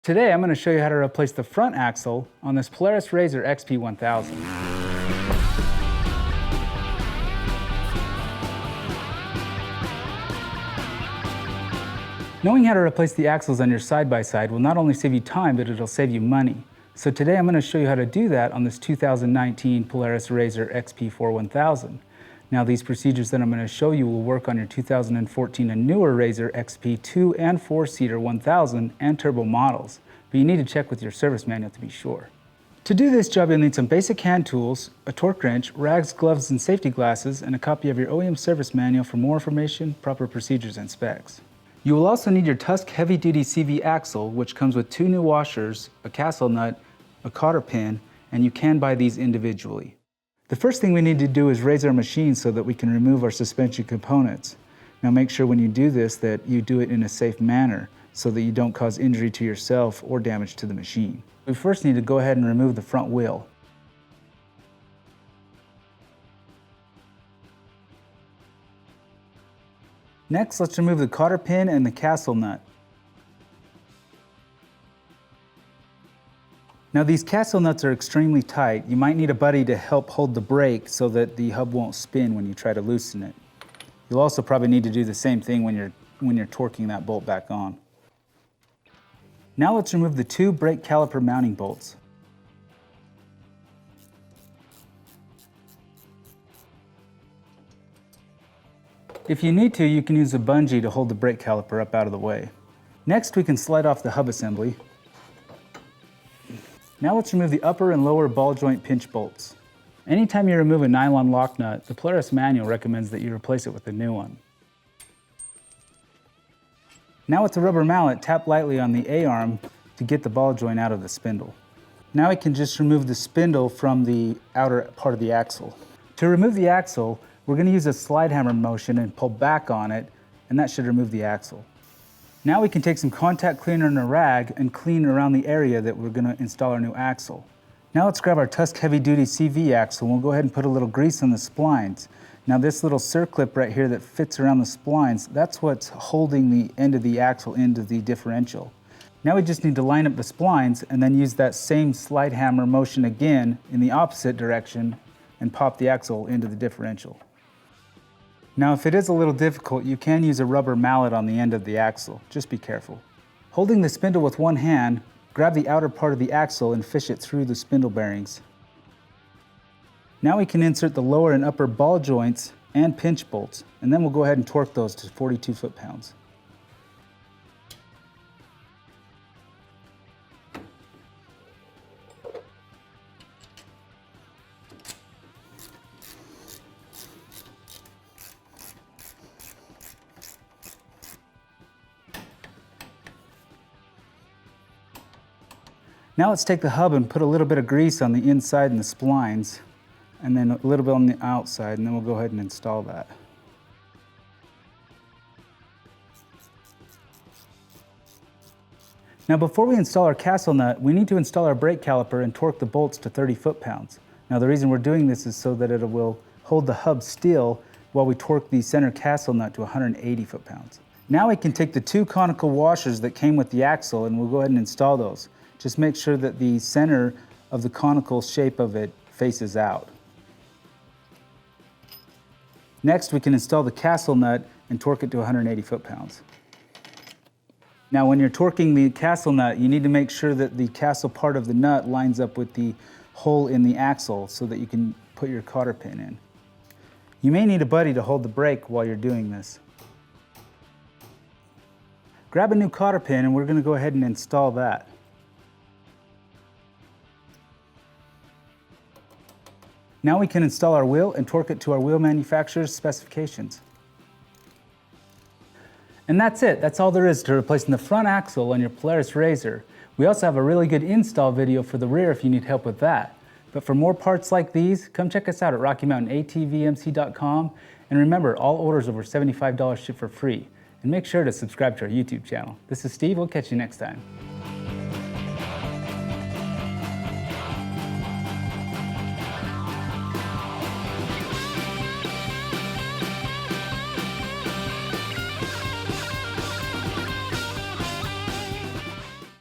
Today I'm going to show you how to replace the front axle on this Polaris RZR XP 1000. Knowing how to replace the axles on your side-by-side will not only save you time, but it'll save you money. So today I'm going to show you how to do that on this 2019 Polaris RZR XP 1000. Now these procedures that I'm going to show you will work on your 2014 and newer RZR XP 2 and 4-seater 1000 and turbo models, but you need to check with your service manual to be sure. To do this job, you'll need some basic hand tools, a torque wrench, rags, gloves, and safety glasses, and a copy of your OEM service manual for more information, proper procedures, and specs. You will also need your Tusk heavy-duty CV axle, which comes with 2 new washers, a castle nut, a cotter pin, and you can buy these individually. The first thing we need to do is raise our machine so that we can remove our suspension components. Now make sure when you do this that you do it in a safe manner so that you don't cause injury to yourself or damage to the machine. We first need to go ahead and remove the front wheel. Next, let's remove the cotter pin and the castle nut. Now these castle nuts are extremely tight. You might need a buddy to help hold the brake so that the hub won't spin when you try to loosen it. You'll also probably need to do the same thing when you're torquing that bolt back on. Now let's remove the 2 brake caliper mounting bolts. If you need to, you can use a bungee to hold the brake caliper up out of the way. Next, we can slide off the hub assembly. Now let's remove the upper and lower ball joint pinch bolts. Anytime you remove a nylon lock nut, the Polaris manual recommends that you replace it with a new one. Now with the rubber mallet, tap lightly on the A-arm to get the ball joint out of the spindle. Now we can just remove the spindle from the outer part of the axle. To remove the axle, we're going to use a slide hammer motion and pull back on it, and that should remove the axle. Now we can take some contact cleaner and a rag and clean around the area that we're going to install our new axle. Now let's grab our Tusk heavy-duty CV axle and we'll go ahead and put a little grease on the splines. Now this little circlip right here that fits around the splines, that's what's holding the end of the axle into the differential. Now we just need to line up the splines and then use that same slide hammer motion again in the opposite direction and pop the axle into the differential. Now if it is a little difficult, you can use a rubber mallet on the end of the axle. Just be careful. Holding the spindle with one hand, grab the outer part of the axle and fish it through the spindle bearings. Now we can insert the lower and upper ball joints and pinch bolts, and then we'll go ahead and torque those to 42 foot-pounds. Now let's take the hub and put a little bit of grease on the inside and the splines, and then a little bit on the outside, and then we'll go ahead and install that. Now before we install our castle nut, we need to install our brake caliper and torque the bolts to 30 foot-pounds. Now the reason we're doing this is so that it will hold the hub still while we torque the center castle nut to 180 foot-pounds. Now we can take the 2 conical washers that came with the axle and we'll go ahead and install those. Just make sure that the center of the conical shape of it faces out. Next, we can install the castle nut and torque it to 180 foot-pounds. Now, when you're torquing the castle nut, you need to make sure that the castle part of the nut lines up with the hole in the axle so that you can put your cotter pin in. You may need a buddy to hold the brake while you're doing this. Grab a new cotter pin and we're going to go ahead and install that. Now we can install our wheel and torque it to our wheel manufacturer's specifications. And that's it. That's all there is to replacing the front axle on your Polaris RZR. We also have a really good install video for the rear if you need help with that. But for more parts like these, come check us out at RockyMountainATVMC.com. And remember, all orders over $75 ship for free. And make sure to subscribe to our YouTube channel. This is Steve. We'll catch you next time.